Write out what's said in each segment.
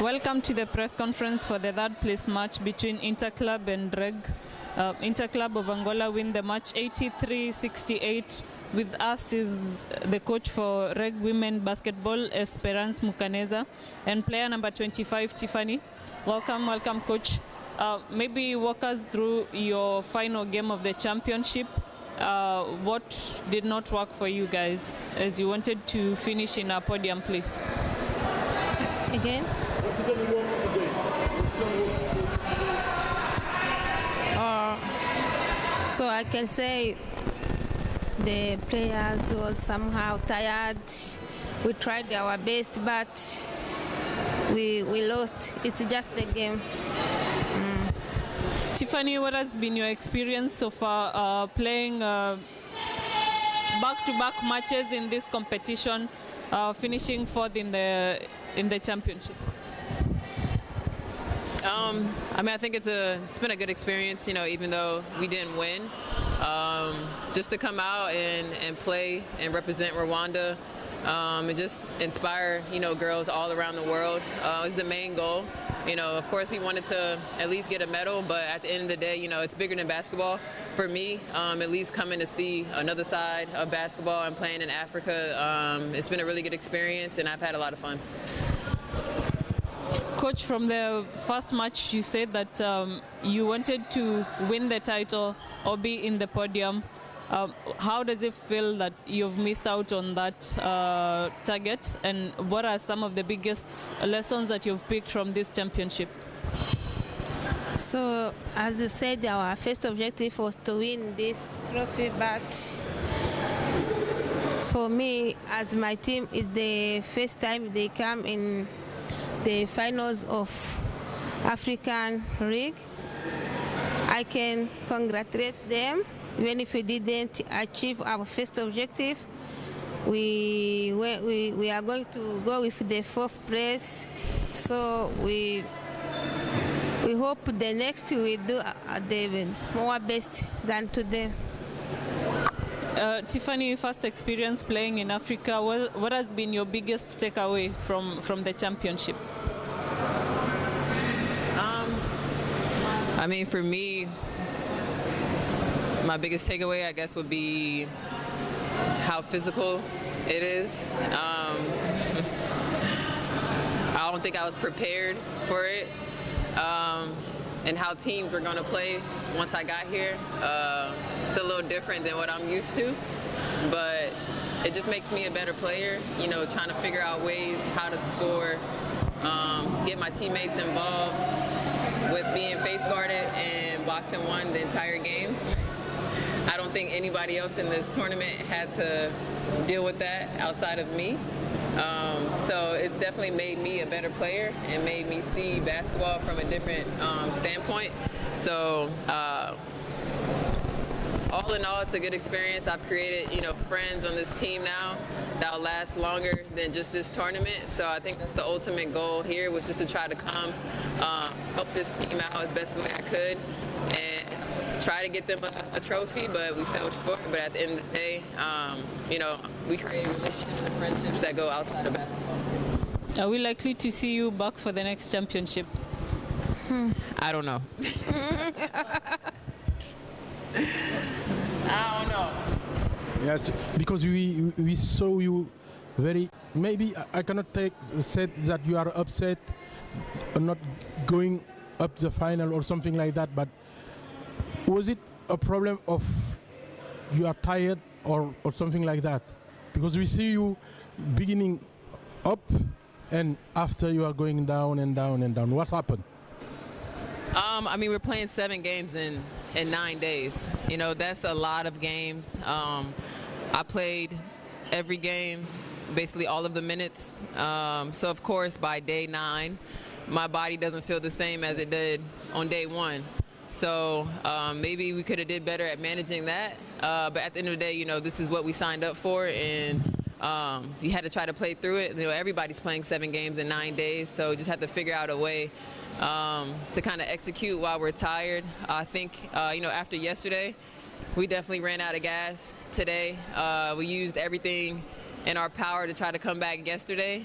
Welcome to the press conference for the third place match between Interclub and REG. Interclub of Angola win the match 83-68. With us is the coach for REG Women Basketball, Esperance Mukaneza, and player number 25, Tiffany. Welcome, coach. Maybe walk us through your final game of the championship. What did not work for you guys as you wanted to finish in a podium place? Again? What didn't work today? So I can say the players were somehow tired. We tried our best, but we lost. It's just the game. Tiffany, what has been your experience so far playing back-to-back matches in this competition, finishing fourth in the championship? I think it's been a good experience, even though we didn't win. Just to come out and play and represent Rwanda and just inspire, girls all around the world is the main goal. Of course, we wanted to at least get a medal, but at the end of the day, it's bigger than basketball. For me, at least coming to see another side of basketball and playing in Africa, it's been a really good experience, and I've had a lot of fun. Coach, from the first match, you said that you wanted to win the title or be in the podium. How does it feel that you've missed out on that target? And what are some of the biggest lessons that you've picked from this championship? So, as you said, our first objective was to win this trophy, but for me, as my team, it's the first time they come in the finals of African REG. I can congratulate them. Even if we didn't achieve our first objective, we are going to go with the fourth place. So we hope the next we do the more best than today. Tiffany, first experience playing in Africa, what has been your biggest takeaway from the championship? For me, my biggest takeaway, I guess, would be how physical it is. I don't think I was prepared for it, and how teams were going to play once I got here. It's a little different than what I'm used to, but it just makes me a better player, trying to figure out ways how to score, get my teammates involved with being face guarded and boxing one the entire game. I don't think anybody else in this tournament had to deal with that outside of me. So it's definitely made me a better player and made me see basketball from a different standpoint. So all in all, it's a good experience. I've created, friends on this team now that'll last longer than just this tournament. So I think that's the ultimate goal here, was just to try to come, help this team out as best way I could, and try to get them a trophy, but we fell short. But at the end of the day, we create relationships and friendships that go outside of basketball. Are we likely to see you back for the next championship? I don't know. I don't know. Yes, because we saw you very. Maybe I cannot say that you are upset, not going up the final or something like that. But was it a problem of you are tired or something like that? Because we see you beginning up and after you are going down and down and down. What happened? We're playing 7 games in 9 days. That's a lot of games. I played every game, basically all of the minutes. So of course, by day 9, my body doesn't feel the same as it did on day 1. So maybe we could have did better at managing that. But at the end of the day, this is what we signed up for, and you had to try to play through it. Everybody's playing 7 games in 9 days, so just have to figure out a way to kind of execute while we're tired. I think, after yesterday, we definitely ran out of gas today. We used everything in our power to try to come back yesterday.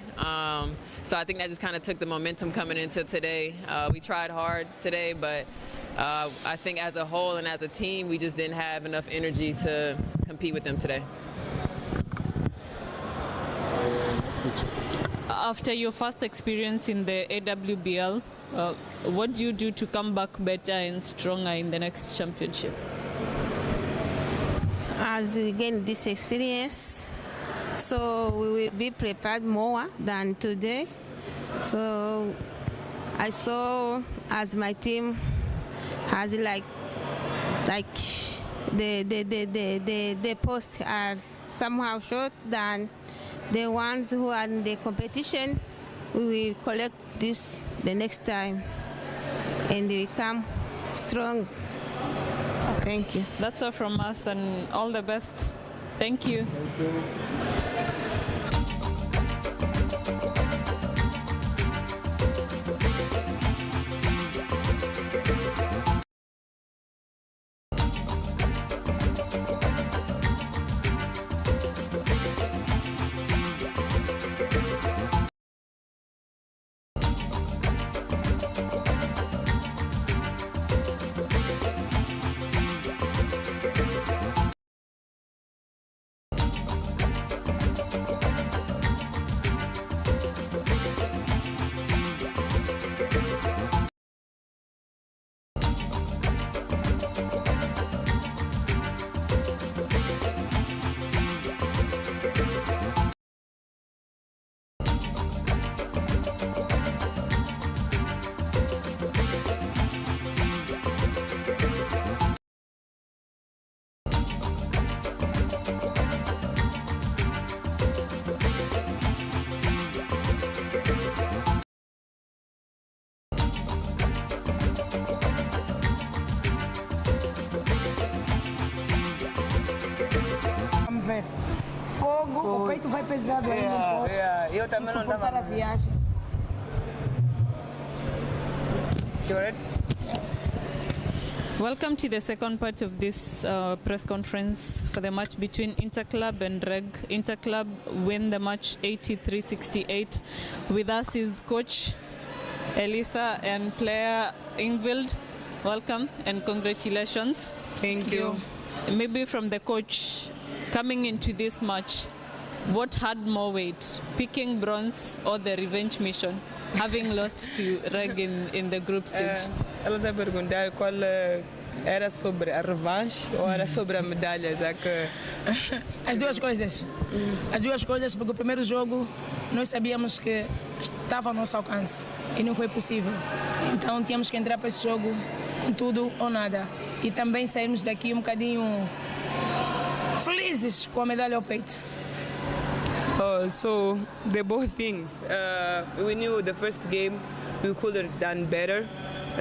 So I think that just kind of took the momentum coming into today. We tried hard today, but I think as a whole and as a team, we just didn't have enough energy to compete with them today. After your first experience in the AWBL, what do you do to come back better and stronger in the next championship? As we gain this experience, so we will be prepared more than today. So I saw as my team has like the posts are somehow short than the ones who are in the competition. We will collect this the next time and we come strong. Thank you. That's all from us, and all the best. Thank you. Thank you. Fogo, o peito vai pesado aí no corpo. Eu também não Suportar estava. a viagem. You ready? Welcome to the second part of this press conference for the match between Interclub and REG. Interclub win the match 83-68. With us is Coach Elisa and player Ingvild. Welcome and congratulations. Thank you. Maybe from the coach, coming into this match, what had more weight, picking bronze or the revenge mission, having lost to REG in the group stage? Ela vai perguntar qual era sobre a revanche ou era sobre a medalha, já que As duas coisas. As duas coisas, porque o primeiro jogo nós sabíamos que estava ao nosso alcance e não foi possível. Então tínhamos que entrar para esse jogo com tudo ou nada. E também sairmos daqui um bocadinho felizes com a medalha ao peito. So the both things. We knew the first game we could have done better.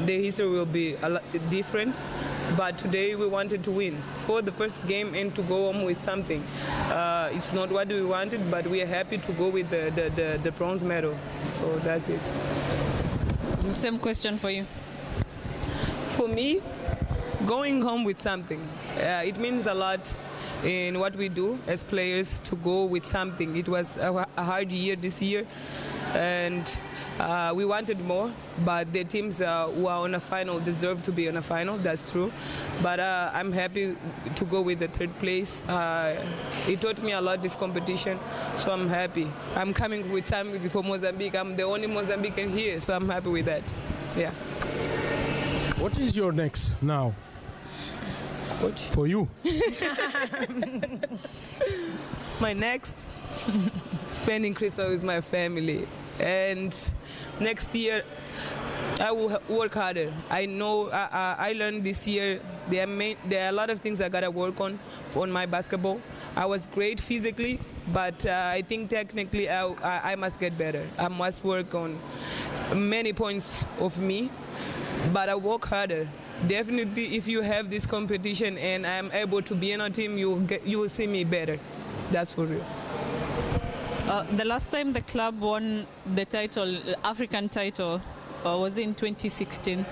The history will be a lot different, but today we wanted to win for the first game and to go home with something. It's not what we wanted, but we are happy to go with the bronze medal. So that's it. Same question for you. For me, going home with something, it means a lot in what we do as players to go with something. It was a hard year this year, and we wanted more, but the teams who are on a final deserve to be on a final, that's true. But I'm happy to go with the third place. It taught me a lot, this competition, so I'm happy. I'm coming with something for Mozambique. I'm the only Mozambican here, so I'm happy with that. Yeah. What is your next now? Coach? For you? My next, spending Christmas with my family. And next year, I will work harder. I know I learned this year there are a lot of things I gotta work on my basketball. I was great physically, but I think technically I must get better. I must work on many points of me, but I work harder. Definitely, if you have this competition and I'm able to be in a team, you will see me better. That's for real. The last time the club won the title, African title, was in 2016.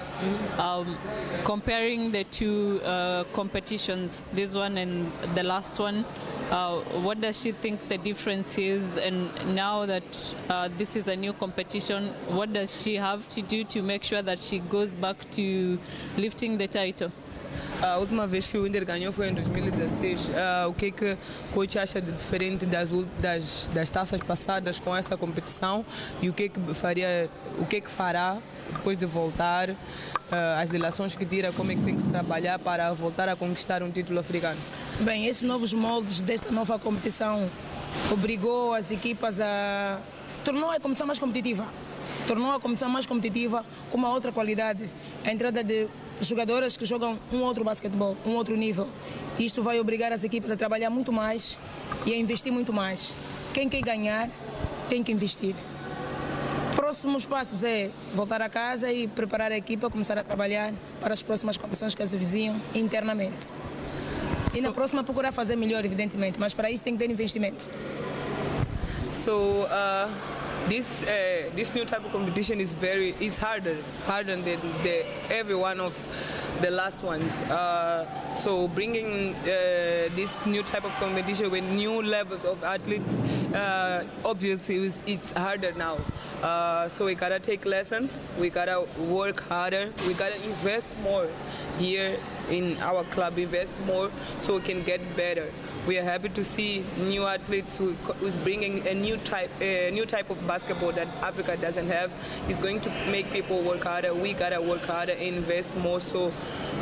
Comparing the two competitions, this one and the last one, what does she think the difference is? And now that this is a new competition, what does she have to do to make sure that she goes back to lifting the title? A última vez que o Inter ganhou foi em 2016. O que é que o coach acha de diferente das taças passadas com essa competição e o que é que fará depois de voltar, as lições que tira, como é que tem que se trabalhar para voltar a conquistar um título africano? Bem, esses novos moldes desta nova competição obrigou as equipas tornou a competição mais competitiva. Tornou a competição mais competitiva com uma outra qualidade. A entrada de jogadoras que jogam um outro basquetebol, um outro nível. Isto vai obrigar as equipas a trabalhar muito mais e a investir muito mais. Quem quer ganhar tem que investir. Próximos passos é voltar a casa e preparar a equipa, começar a trabalhar para as próximas competições que as vizinham internamente. E na próxima procurar fazer melhor, evidentemente, mas para isso tem que ter investimento. So this new type of competition is harder than every one of the last ones. So bringing this new type of competition with new levels of athletes, obviously it's harder now. So we gotta take lessons, we gotta work harder, we gotta invest more here in our club, invest more so we can get better. We are happy to see new athletes who's bringing a new type of basketball that Africa doesn't have. It's going to make people work harder. We gotta work harder, invest more, so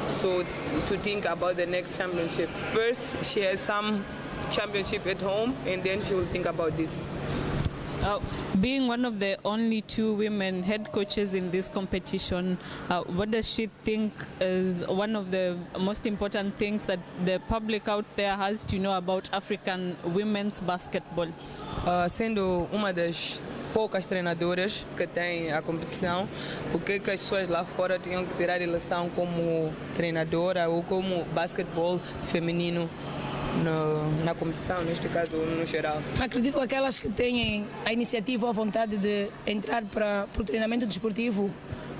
to think about the next championship. First, she has some championship at home, and then she will think about this. Being one of the only two women head coaches in this competition, what does she think is one of the most important things that the public out there has to know about African women's basketball? Sendo uma das poucas treinadoras que tem a competição, o que as pessoas lá fora tinham que tirar relação como treinadora ou como basquetebol feminino na competição, neste caso, no geral? Acredito que aquelas que têm a iniciativa ou a vontade de entrar para o treinamento desportivo,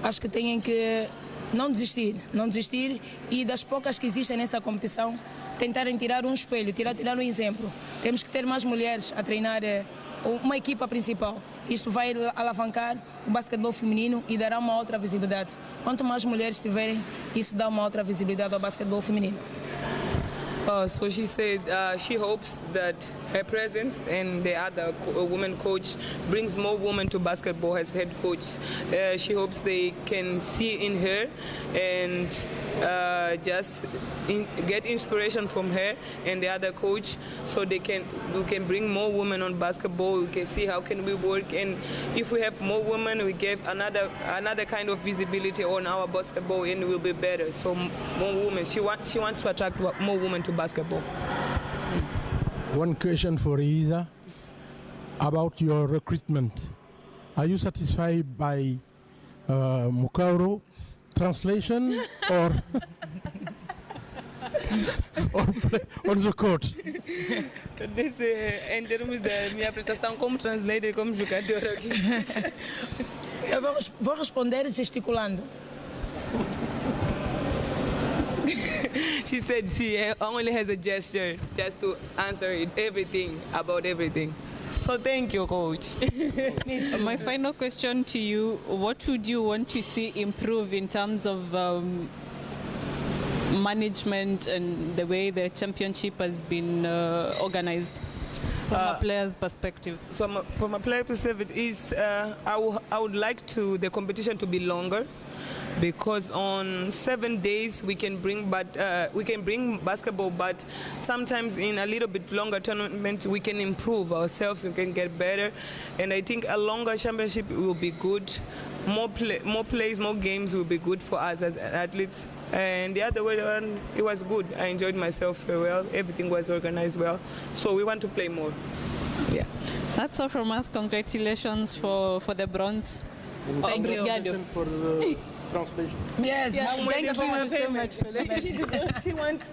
acho que têm que não desistir e das poucas que existem nessa competição, tentarem tirar um espelho, tirar um exemplo. Temos que ter mais mulheres a treinar uma equipa principal. Isto vai alavancar o basquetebol feminino e dará uma outra visibilidade. Quanto mais mulheres tiverem, isso dá uma outra visibilidade ao basquetebol feminino. So she said she hopes that her presence and the other woman coach brings more women to basketball as head coach. She hopes they can see in her and just get inspiration from her and the other coach, so we can bring more women on basketball. We can see how can we work, and if we have more women, we give another kind of visibility on our basketball, and it will be better. So more women. She wants to attract more women to basketball. One question for Isa about your recruitment. Are you satisfied by Mukauro translation or on the court? Em termos da minha prestação como translator, como jogadora aqui. Eu vou responder gesticulando. She said she only has a gesture just to answer everything about everything. So thank you, coach. My final question to you, what would you want to see improve in terms of management and the way the championship has been organized from a player's perspective? So from a player perspective, I would like the competition to be longer, because on 7 days we can bring basketball, but sometimes in a little bit longer tournament we can improve ourselves, we can get better, and I think a longer championship will be good. More plays, more games will be good for us as athletes, and the other way around, it was good. I enjoyed myself very well, everything was organized well, so we want to play more. Yeah. That's all from us. Congratulations for the bronze. Thank you. For the translation. Yes. Thank you so much for that. She wants